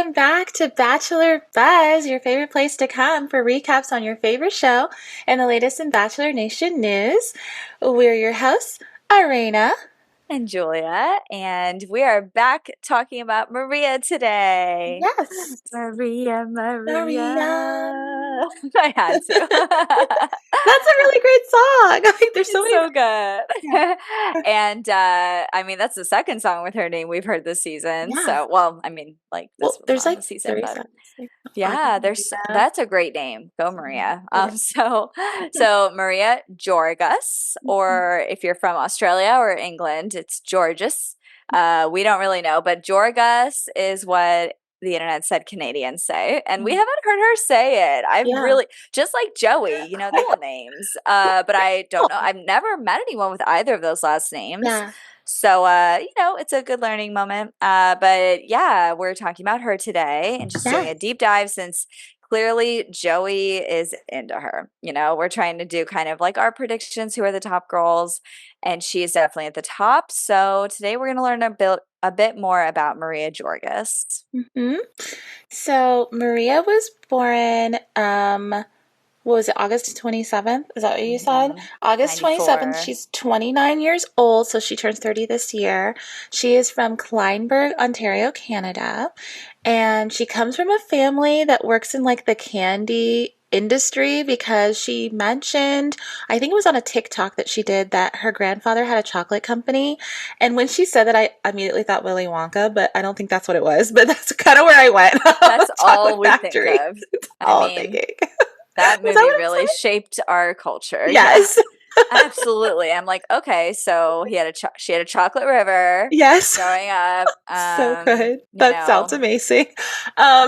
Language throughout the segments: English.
welcome back to Bachelor Buzz, your favorite place to come for recaps on your favorite show and the latest in Bachelor Nation news. We're your hosts, Arena. And Julia, and we are back talking about Maria today. Yes, Maria, Maria. Maria. I had to. That's a really great song. I think there's so It's many. so good. Yeah, And I mean, that's the second song with her name we've heard this season. yeah. So, well, I mean, like this Well, was there's on like the season, three but songs. Like, I yeah, there's Maria. that's a great name. Go Maria. It So Maria Georgas, is. or if you're from Australia or England, it's Georges. We don't really know, but Georgas is what the internet said Canadians say, and we haven't heard her say it. I've Yeah. really just like Joey, the whole names. But I don't know. I've never met anyone with either of those last names. Yeah. So, it's a good learning moment. But yeah, we're talking about her today and just doing Yeah. a deep dive since clearly Joey is into her. We're trying to do kind of like our predictions, who are the top girls, and she is definitely at the top. So today we're going to learn a bit more about Maria Georgas. hmm So Maria was born, what was it, August 27th? Is that what you said? Mm-hmm. August 27th. 94. She's 29 years old, so she turns 30 this year. She is from Kleinburg, Ontario, Canada. And she comes from a family that works in like the candy industry because she mentioned, I think it was on a TikTok that she did, that her grandfather had a chocolate company. And when she said that, I immediately thought Willy Wonka, but I don't think that's what it was. But that's kind of where I went. That's Chocolate all we think factory. of. That's I all I'm mean, thinking. that Was that movie what I really said? shaped our culture. Yeah, Yes. absolutely. I'm like, okay, so she had a chocolate river Yes. growing up. So good. That sounds amazing.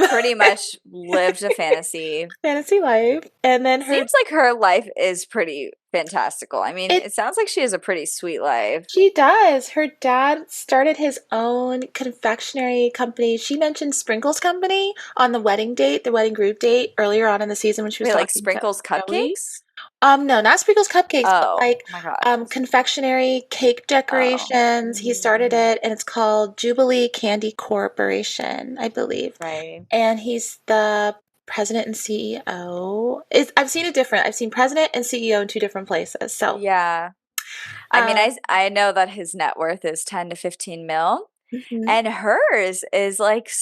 Pretty much lived a fantasy. Fantasy life. And then Seems like her life is pretty fantastical. I mean, it it sounds like she has a pretty sweet life. she does. Her dad started his own confectionery company. She mentioned Sprinkles Company on the wedding date, the wedding group date earlier on in the season when she was Wait, like talking to sprinkles Joey. cupcakes? No, not Sprinkles Cupcakes, but Oh, like oh my God. confectionery cake Oh, decorations. He started it and it's called Jubilee Candy Corporation, I believe. right. And he's the president and CEO. I've seen it different. I've seen president and CEO in two different places. So, Yeah. I mean, um, I know that his net worth is 10 to 15 mil, mhm. and hers is like it's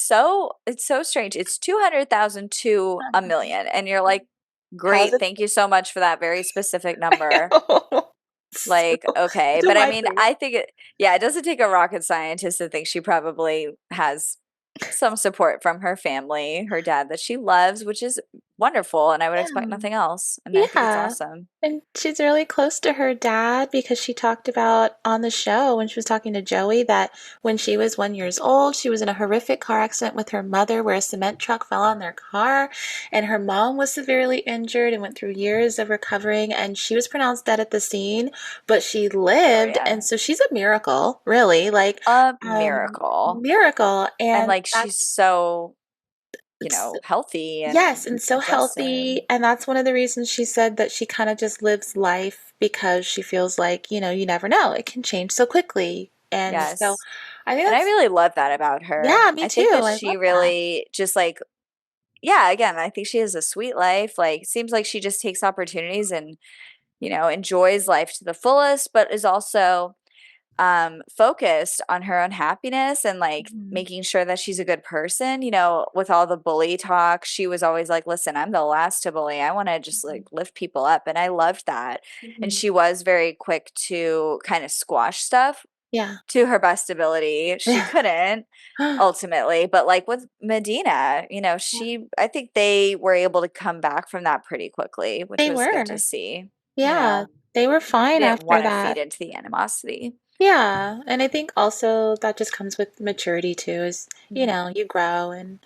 so strange. It's 200,000 to a million. And you're like, How's great, it? thank you so much for that very specific number. So, Like, okay. to But I my mean, brain. I think it doesn't take a rocket scientist to think she probably has some support from her family, her dad that she loves, which is wonderful. And I would expect Yeah. nothing else. And I think it's Yeah. awesome. And she's really close to her dad because she talked about on the show when she was talking to Joey that when she was 1 years old, she was in a horrific car accident with her mother where a cement truck fell on their car, and her mom was severely injured and went through years of recovering, and she was pronounced dead at the scene, but she Oh, lived, yeah. and so she's a miracle, really, like A miracle. miracle, And and like she's that's so, it's healthy yes, and and so adjusted. healthy. And that's one of the reasons she said that she kind of just lives life because she feels like, you never know. It can change so quickly. And so Yes. I think And I that's, really love that about her. yeah, me I think too. that I she love that. really just like, yeah, again, I think she has a sweet life. Like, seems like she just takes opportunities and, enjoys life to the fullest, but is also focused on her own happiness and like Mhm. making sure that she's a good person. With all the bully talk, she was always like, listen, I'm the last to bully. I want to just like lift people up. And I loved that. And Mhm. she was very quick to kind of squash stuff Yeah. to her best ability. She Yeah. couldn't ultimately, but like with Medina, I think they were able to come back from that pretty quickly, which They was good to were. see. Yeah. They were She fine didn't after want to feed that. into the animosity. Yeah, and I think also that just comes with maturity too, is, Mhm. you grow and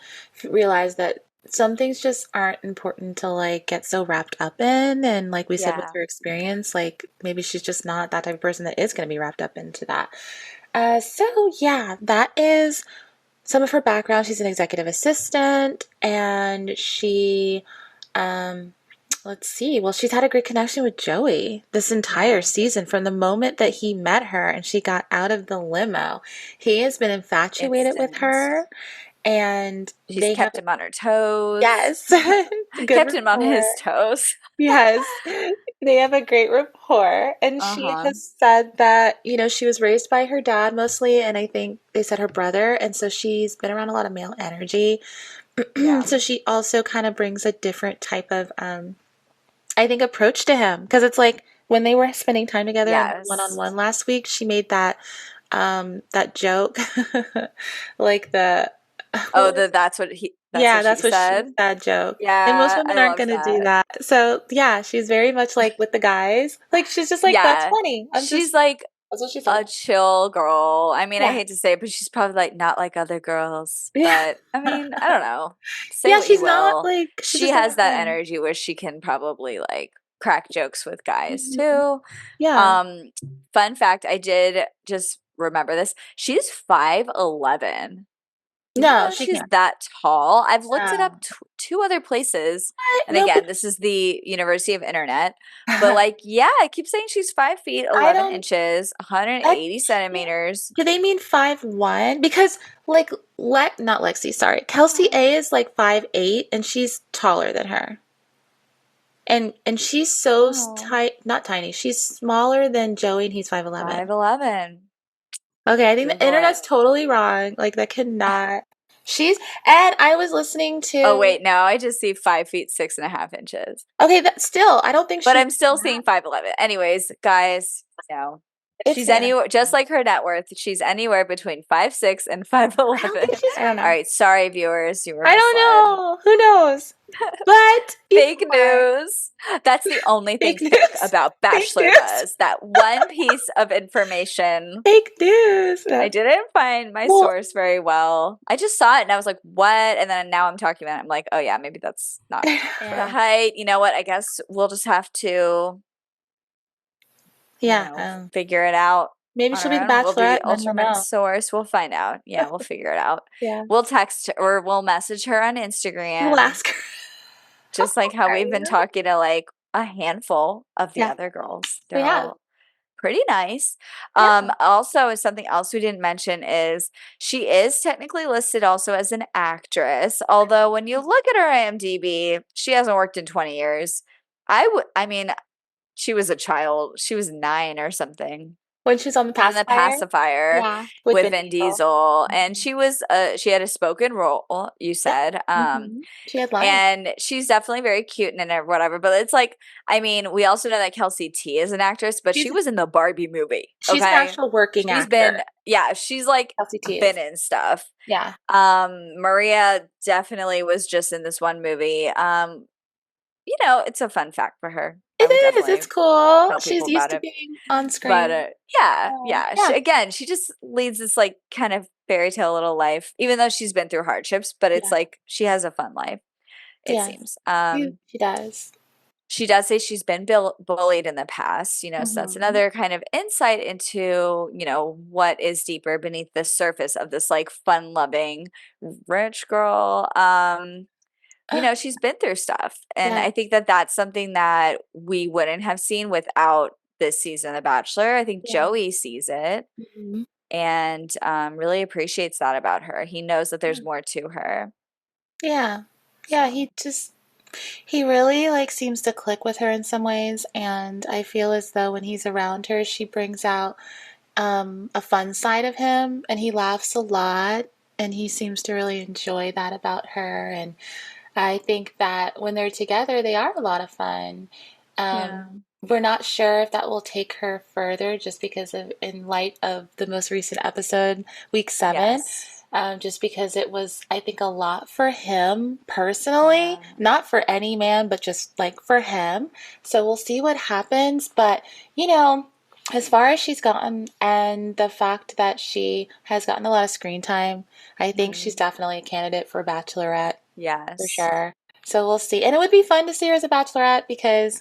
realize that some things just aren't important to like get so wrapped up in. And like we said with Yeah. her experience, like maybe she's just not that type of person that is going to be wrapped up into that. So yeah, that is some of her background. She's an executive assistant and she, um, let's see. Well, she's had a great connection with Joey this entire Yeah. season from the moment that he met her and she got out of the limo. He has been infatuated with Instant. her and She's they have kept him on her toes. yes, it's a good Kept him on his rapport. toes. Yes, they have a great rapport. And she Uh-huh. has said that, she was raised by her dad mostly, and I think they said her brother. And so she's been around a lot of male energy. Yeah. So she also kind of brings a different type of, I think, approach to him. Because it's like when they were spending time together and one on Yes. one last week, she made that joke, like Oh, what was that's yeah, what she that's what she said. said joke. And most Yeah, women I aren't love gonna do that. that. So yeah, she's very much like with the guys. Like she's just like, that's Yeah. funny. She's like That's what she said. a chill girl. I mean, I Yeah. hate to say it, but she's probably like not like other girls. Yeah. But I mean, I don't know. Say Yeah, what you she's not will. like she's She just like has a that friend. energy where she can probably like crack jokes with guys Mhm. too. Yeah. Um, Fun fact, I did just remember this. She's 5'11". Didn't No, know she she's can't. that tall. I've looked it up No. two other places. What? And No, again, because this is the University of Internet. But like, yeah, I keep saying she's 5 feet, I 11 don't inches, I 180 can't. centimeters. Do they mean 5'1"? Because like not Lexi, sorry. Kelsey A is like 5'8" and she's taller than her. And she's so Oh, tight, not tiny. She's smaller than Joey, and he's 5'11". 5'11". Okay, I think the Google internet's it. totally wrong. Like that cannot. She's and I was listening Oh, to. wait, no, I just see 5 feet, 6.5 inches. Okay, that still, I don't think But she's I'm still that. seeing 5'11". Anyways, guys, It's she's Anna. anywhere, just like her net worth, she's anywhere between 5'6" and 5'11". I don't think she's. I don't All know. right, sorry, viewers, you were I don't misled. know. Who knows? But Fake before news. That's the only thing fake fake news, about fake Bachelor news, Buzz. That one piece of information. fake news. I No. didn't find my Well, source very well. I just saw it and I was like, what? And then now I'm talking about it. I'm like, oh yeah, maybe that's not for the yeah, height. You know what? I guess we'll just have to, yeah. figure it out Maybe on she'll our be the own. We'll be Bachelorette, the and then we'll ultimate know. source. We'll find out. Yeah, we'll figure it out. Yeah, We'll text or we'll message her on we'll Instagram, ask her. just like how Are we've been you? talking to like a handful of the Yeah, other girls. we They're have. all pretty nice. Yeah. Also, something else we didn't mention is she is technically listed also as an actress. Although when you look at her IMDb, she hasn't worked in 20 years. I mean, she was a child. She was 9 or something. When she's on the On The pacifier. Pacifier Yeah, with with Vin Vin Diesel. Diesel, and Mhm. she had a spoken role, you Yeah. said. She had lines. And she's definitely very cute and whatever. But it's like, I mean, we also know that Kelsey T is an actress, but she She's was in the Barbie movie. she's an Okay, actual working she's been, actor. yeah, she's like Kelsey T been is. in stuff. Yeah. Maria definitely was just in this one movie. It's a fun fact for her. I would It is. definitely It's cool. tell people She's used about to it. being on But screen. yeah, yeah. Yeah. She just leads this like kind of fairy tale little life, even though she's been through hardships. But it's Yeah. like she has a fun life, it Yes. seems. She does. She does say she's been bullied in the past, so that's Hmm. another kind of insight into, what is deeper beneath the surface of this like fun-loving rich girl. She's been through stuff. And Yeah. I think that that's something that we wouldn't have seen without this season of Bachelor. I think Yeah. Joey sees it Hmm. and really appreciates that about her. He knows that there's more to her. Yeah. Yeah. So, He really like seems to click with her in some ways, and I feel as though when he's around her, she brings out a fun side of him, and he laughs a lot, and he seems to really enjoy that about her. And I think that when they're together, they are a lot of fun. yeah. We're not sure if that will take her further just because of, in light of the most recent episode, week 7, Yes. just because it was, I think, a lot for him personally, Yeah. not for any man, but just like for him. So we'll see what happens. But, you know, as far as she's gotten and the fact that she has gotten a lot of screen time, I think she's Mhm. definitely a candidate for Bachelorette for Yes. sure. So we'll see. And it would be fun to see her as a bachelorette because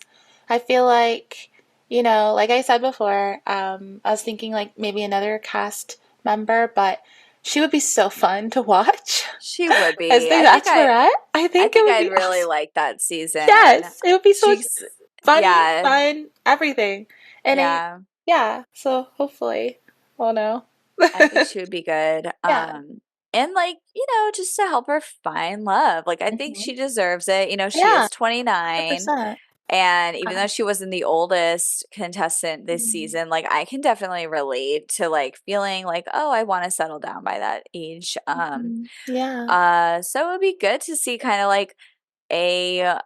I feel like, like I said before, I was thinking like maybe another cast member, but she would be so fun to watch She would as be. the bachelorette. I I think it think would I'd be really awesome. like that season. Yes, it would be so She's funny, yeah, fun, everything. And yeah. yeah, so hopefully, we'll know. I think she would be good. Yeah. and like, just to help her find love. Like I think Hmm. she deserves it. She Yeah, is 29. 100%. And even Yeah. though she wasn't the oldest contestant this Mhm. season, like I can definitely relate to like feeling like, oh, I want to settle down by that age. Mhm. Yeah. So it would be good to see kind of like a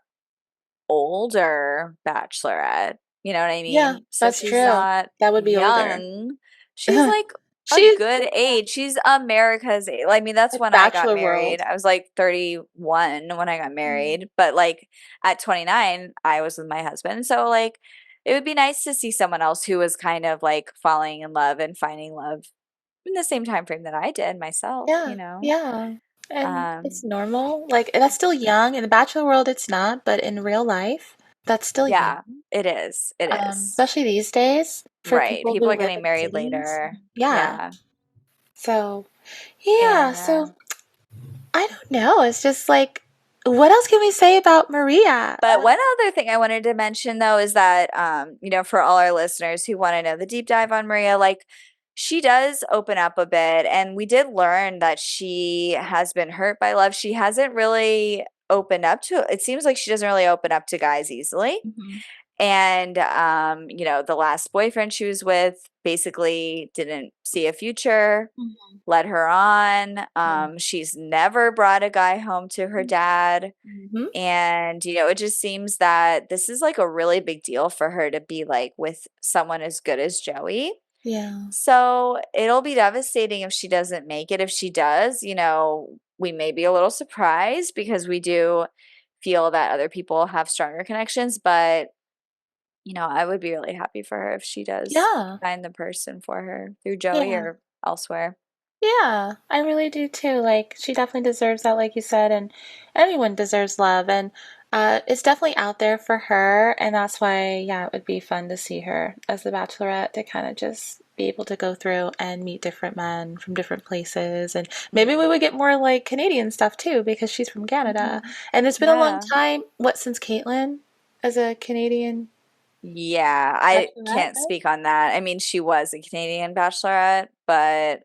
older bachelorette. You know what I Yeah, mean? So that's she's true. not That would be older. young. She's like a She's good age. She's America's age. I mean, that's like when I got Bachelor married. world. I was like 31 when I got Mhm. married, but like at 29, I was with my husband. So like it would be nice to see someone else who was kind of like falling in love and finding love in the same time frame that I did myself, Yeah, yeah. And it's Um, normal. Like that's still young. In the Bachelor world, it's not, but in real life, that's still young. yeah, it is. It is. Especially these days for Right. people People who are live getting in married cities. later. Yeah. Yeah. So, yeah. And So I don't know. It's just like, what else can we say about Maria? but one other thing I wanted to mention though is that for all our listeners who want to know the deep dive on Maria, like she does open up a bit and we did learn that she has been hurt by love. She hasn't really opened up to it seems like she doesn't really open up to guys easily. Mhm. And the last boyfriend she was with basically didn't see a future, Mhm. led her on. Yeah. She's never brought a guy home to her dad. Mhm. And, it just seems that this is like a really big deal for her to be like with someone as good as Joey. Yeah. So it'll be devastating if she doesn't make it. If she does, we may be a little surprised because we do feel that other people have stronger connections. But, I would be really happy for her if she does Yeah. find the person for her through Joey Yeah. or elsewhere. Yeah, I really do too. Like, she definitely deserves that, like you said, and everyone deserves love. And it's definitely out there for her. And that's why, yeah, it would be fun to see her as the Bachelorette to kind of just be able to go through and meet different men from different places. And maybe we Mhm. would get more like Canadian stuff too, because she's from Canada. Mhm. And it's been a long Yeah. time, what, since Caitlyn as a Canadian Yeah, I Bachelorette, can't right? speak on that. I mean, she was a Canadian bachelorette, but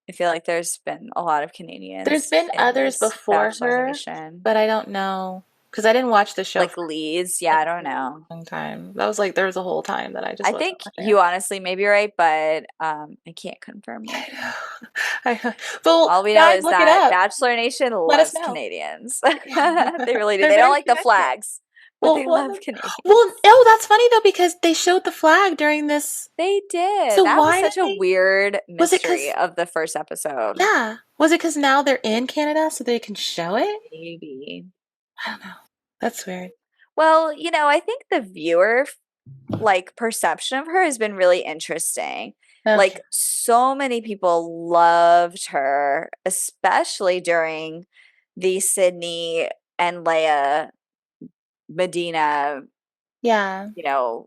I feel like there's been a lot of There's Canadians been in others this before Bachelor her, Nation. but I don't know because I didn't watch the show Like for Leeds, yeah, a I don't very know. long time. That was like there was a whole time that I just I wasn't think watching you honestly may be right, but I can't confirm that. it. Well, All we know guys, is look it that up. Bachelor Nation Let us loves know. Canadians. They really do. They're They don't very like the connected. flags, but Well, they love well, Canadians. oh, that's funny though because they showed the flag during this. They did. So That was why did such a they? weird Was it mystery because? of the first episode. Yeah. Was it because now they're in Canada so they can show it? Maybe. I don't know. That's weird. Well, I think the viewer like perception of her has been really interesting. Okay. Like so many people loved her, especially during the Sydney and Leia Medina, Yeah.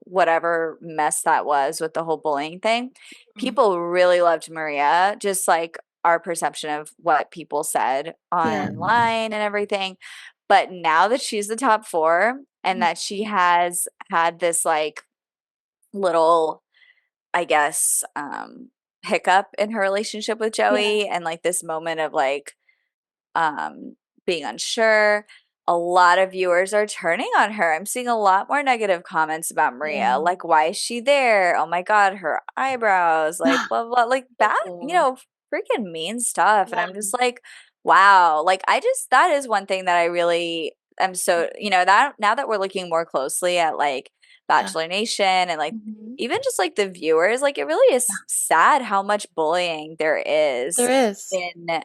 whatever mess that was with the whole bullying thing. Mm. People really loved Maria, just like our perception of what people said Yeah. online and everything. But now that she's the top four and Mhm. that she has had this like little, I guess, hiccup in her relationship with Yeah. Joey and like this moment of like um, being unsure. A lot of viewers are turning on her. I'm seeing a lot more negative comments about Maria. Yeah. Like, why is she there? Oh my God, her eyebrows, like, blah, blah, like bad, Ew. freaking mean stuff. And Yeah. I'm just like, wow. Like, that is one thing that I really am so, that now that we're looking more closely at like Yeah. Bachelor Nation and like Mhm. even just like the viewers, like, it really is sad how much bullying there is There is. in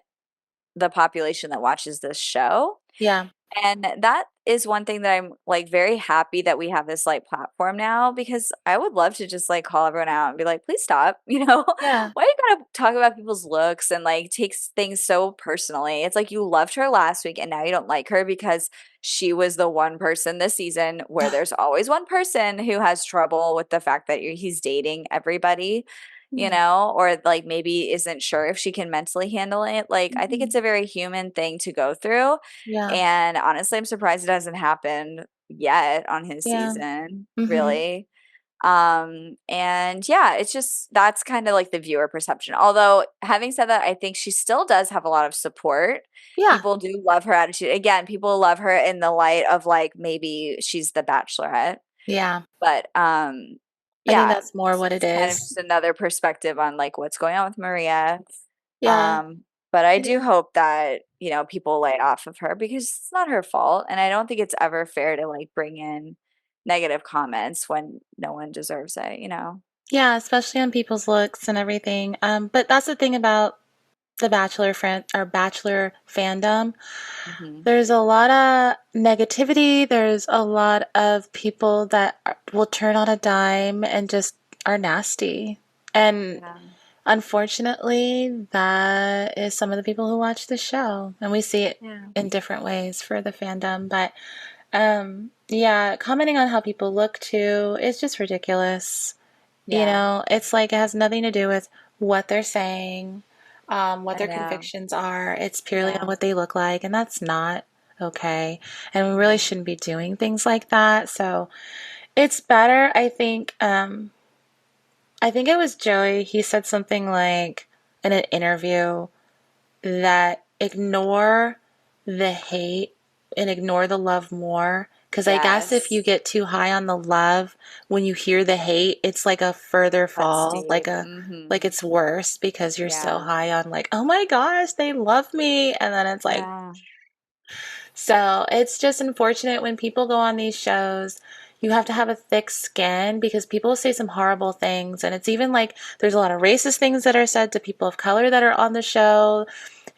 the population that watches this show. Yeah. And that is one thing that I'm like very happy that we have this like platform now because I would love to just like call everyone out and be like, please stop. Yeah. Why you gotta talk about people's looks and like takes things so personally? It's like you loved her last week and now you don't like her because she was the one person this season where there's always one person who has trouble with the fact that he's dating everybody, Yeah. or like maybe isn't sure if she can mentally handle it. Like, I think Mhm. it's a very human thing to go through. Yeah. And honestly, I'm surprised it hasn't happened yet on his Yeah. season, Mhm. really. And yeah, it's just that's kind of like the viewer perception. Although, having said that, I think she still does have a lot of support. Yeah. People do love her attitude. Again, people love her in the light of like maybe she's the bachelorette. Yeah. But I think yeah, that's more what it it's kind of is. just another perspective on like what's going on with Maria. Yeah. Um, but I It do is. hope that, people lay off of her because it's not her fault. And I don't think it's ever fair to like bring in negative comments when no one deserves it. Yeah, especially on people's looks and everything. But that's the thing about the Bachelor friend or Bachelor fandom. Hmm. There's a lot of negativity. There's a lot of people that will turn on a dime and just are nasty. And Yeah. unfortunately, that is some of the people who watch the show. And we see it Yeah. in different ways for the fandom. But yeah, commenting on how people look too is just ridiculous. Yeah. It's like it has nothing to do with what they're saying, what I their know. convictions are. It's purely on Yeah. what they look like, and that's not okay. And we really Yeah. shouldn't be doing things like that. So it's better, I think. I think it was Joey. He said something like in an interview that ignore the hate and ignore the love more. Because I guess if you Yes. get too high on the love, when you hear the hate, it's like a further That's fall, deep. like it's worse because you're so Yeah. high on like, oh my gosh, they love me, and then it's like, Yeah. so it's just unfortunate when people go on these shows. You have to have a thick skin because people say some horrible things. And it's even like there's a lot of racist things that are said to people of color that are on the show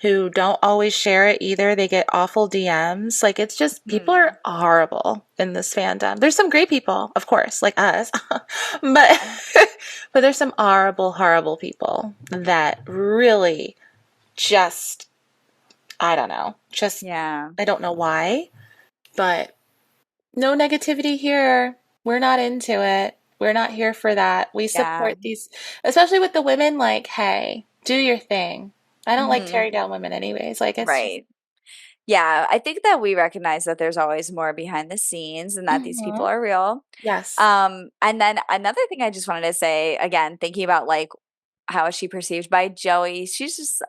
who don't always share it either. They get awful DMs. Like it's just people Hmm. are horrible in this fandom. There's some great people, of course, like us. but Yeah. but there's some horrible, horrible people that really just I don't know. Just Yeah. I don't know why. But no negativity here. We're not into it. We're not here for that. We Yeah. support these, especially with the women, like, hey, do your thing. I don't like Hmm. tearing down women, anyways. Like, it's just, Right. Yeah, I think that we recognize that there's always more behind the scenes and that these people mhm. are real. Yes. And then another thing I just wanted to say, again, thinking about like how is she perceived by Joey?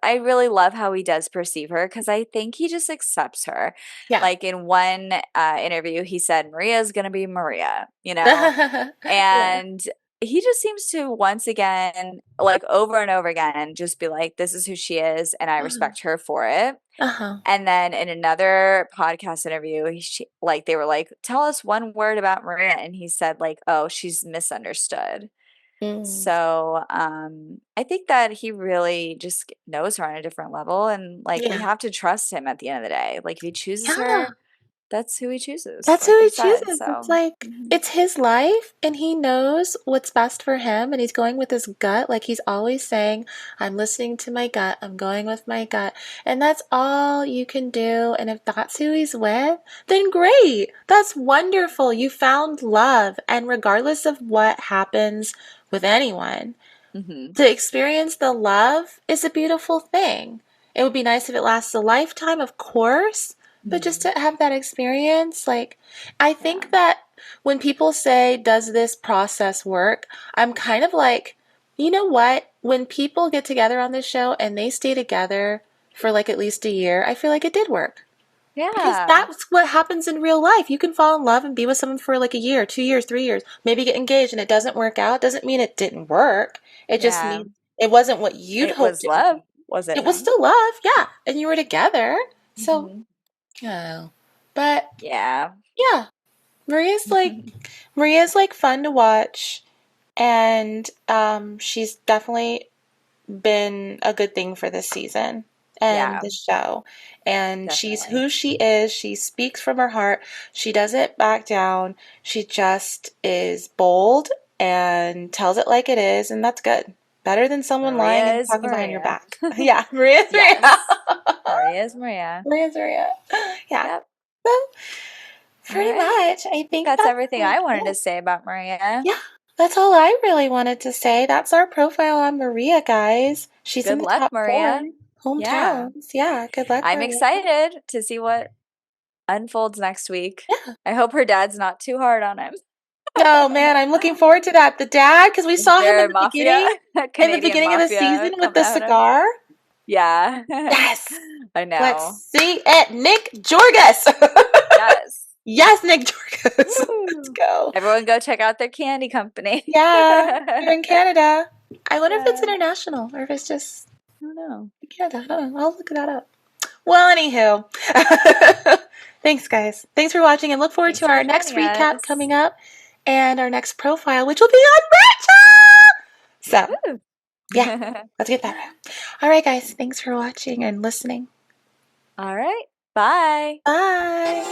I really love how he does perceive her because I think he just accepts her. Yeah. Like in one interview, he said, Maria's going to be Maria. Yeah. And he just seems to once again, like over and over again, just be like, this is who she is, and I Uh-huh. respect her for it. Uh-huh. And then in another podcast interview, like they were like, "Tell us one word about Maria," and he said like, "Oh, she's misunderstood." Mm. So I think that he really just knows her on a different level, and like we Yeah. have to trust him at the end of the day. Like if he chooses Yeah. her, that's who he chooses, That's like who you he said. chooses. It's So like it's his life and he knows what's best for him and he's going with his gut. Like he's always saying, I'm listening to my gut, I'm going with my gut. And that's all you can do. And if that's who he's with, then great. That's wonderful. You found love. And regardless of what happens with anyone, hmm. to experience the love is a beautiful thing. It would be nice if it lasts a lifetime, of course, but just Hmm. to have that experience, like, I Yeah, think that when people say, does this process work? I'm kind of like, you know what? When people get together on this show and they stay together for like at least a year, I feel like it did work. Because yeah, that's what happens in real life. You can fall in love and be with someone for like a year, 2 years, 3 years, maybe get engaged and it doesn't work out. Doesn't mean it didn't work. It just yeah. means it wasn't what you'd It hoped was it would love, be. was it It was not? still love, yeah. And you were together. So, Hmm. oh. But Yeah. yeah, Maria's like fun to watch and she's definitely been a good thing for this season and Yeah, the show. And she's definitely. who she is. She speaks from her heart. She doesn't back down. She just is bold and tells it like it is, and that's good. Better than someone lying Maria and is talking behind your Maria. back. Yeah, Maria's Maria. Yes. Maria is Maria. Maria's Maria. Yeah. Yep. So All pretty right. I much. I think think that's that's everything like I wanted it. to say about Maria. Yeah, that's all I really wanted to say. That's our profile on Maria, guys. She's in Good the luck, top four Maria. Yeah. hometowns. Yeah, good luck, I'm Maria. excited to see what unfolds next week. Yeah. I hope her dad's not too hard on him. No, man, I'm looking forward to that. The dad, because we Is saw him there a mafia? in the Canadian beginning of the mafia season with coming the out of? cigar. Yeah. Yes. I Let's know. see it. Nick Jorgus. Yes. Yes, Nick Jorgus. Let's Woo. go. Everyone go check out their candy company. Yeah, here in Canada. I wonder if it's Yeah, international or if it's just I don't know. Canada. I don't know. I'll look that up. Well, anywho. Thanks, guys. Thanks for watching and look forward Thanks to for our next joining recap us. coming up and our next profile, which will be on Rachel. So, Woo. yeah, let's get that right. All right, guys. Thanks for watching and listening. All right. Bye. Bye.